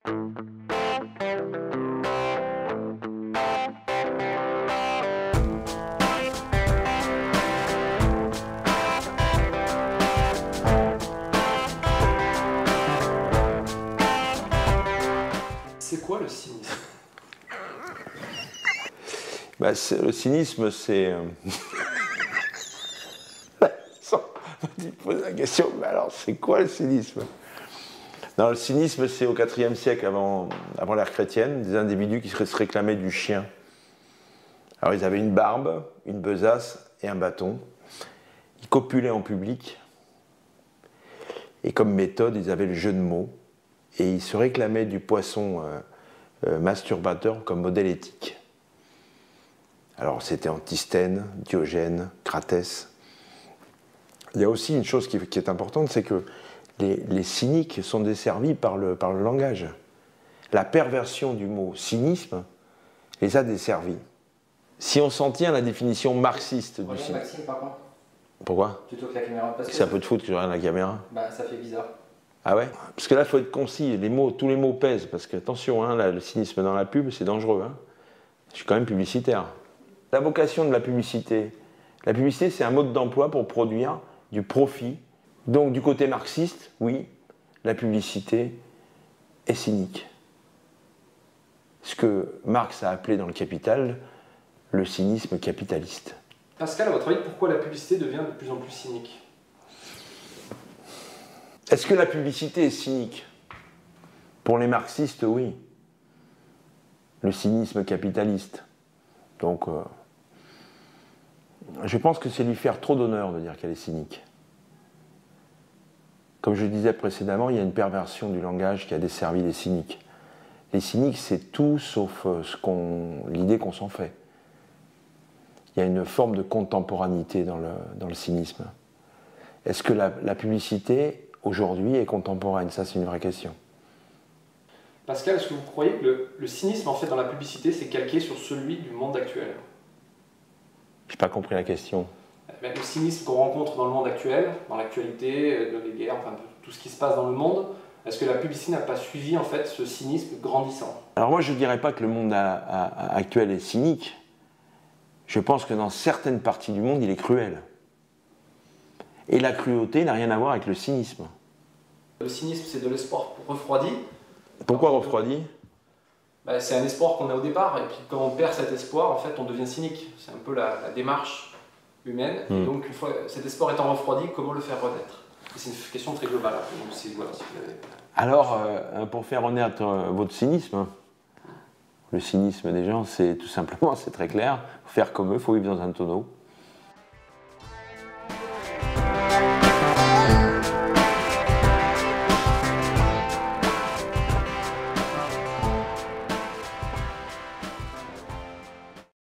C'est quoi le cynisme? Bah, le cynisme, c'est... Tu poses la question, mais alors c'est quoi le cynisme? Non, le cynisme, c'est au IVe siècle avant l'ère chrétienne, des individus qui se réclamaient du chien. Alors ils avaient une barbe, une besace et un bâton. Ils copulaient en public. Et comme méthode, ils avaient le jeu de mots. Et ils se réclamaient du poisson masturbateur comme modèle éthique. Alors c'était Antisthène, Diogène, Cratès. Il y a aussi une chose qui est importante, c'est que les cyniques sont desservis par le langage. La perversion du mot cynisme les a desservis. Si on s'en tient à la définition marxiste du cynisme... Maxime, par contre. Pourquoi? Plutôt que la caméra. Parce que c'est un peu de foot que je regarde la caméra. Bah, ça fait bizarre. Ah ouais? Parce que là, il faut être concis. Tous les mots pèsent. Parce que, attention, hein, là, le cynisme dans la pub, c'est dangereux. Hein. Je suis quand même publicitaire. La vocation de la publicité, c'est un mode d'emploi pour produire du profit. Donc, du côté marxiste, oui, la publicité est cynique. Ce que Marx a appelé dans le Capital le cynisme capitaliste. Pascal, à votre avis, pourquoi la publicité devient de plus en plus cynique? Est-ce que la publicité est cynique? Pour les marxistes, oui. Le cynisme capitaliste. Donc, je pense que c'est lui faire trop d'honneur de dire qu'elle est cynique. Comme je le disais précédemment, il y a une perversion du langage qui a desservi les cyniques. Les cyniques, c'est tout sauf l'idée qu'on s'en fait. Il y a une forme de contemporanéité dans le cynisme. Est-ce que la publicité, aujourd'hui, est contemporaine? Ça, c'est une vraie question. Pascal, est-ce que vous croyez que le cynisme, en fait, dans la publicité, c'est calqué sur celui du monde actuel? Je n'ai pas compris la question. Le cynisme qu'on rencontre dans le monde actuel, dans l'actualité, dans les guerres, enfin tout ce qui se passe dans le monde, est-ce que la publicité n'a pas suivi en fait ce cynisme grandissant? Alors moi je ne dirais pas que le monde actuel est cynique. Je pense que dans certaines parties du monde il est cruel. Et la cruauté n'a rien à voir avec le cynisme. Le cynisme c'est de l'espoir refroidi. Pourquoi refroidi? C'est un espoir qu'on a au départ, et puis quand on perd cet espoir, en fait on devient cynique. C'est un peu la démarche humaine. Et donc, une fois cet espoir étant refroidi, comment le faire renaître? C'est une question très globale. Donc, voilà, si vous avez... Alors, pour faire renaître votre cynisme, le cynisme des gens, c'est tout simplement, c'est très clair, faut faire comme eux, il faut vivre dans un tonneau.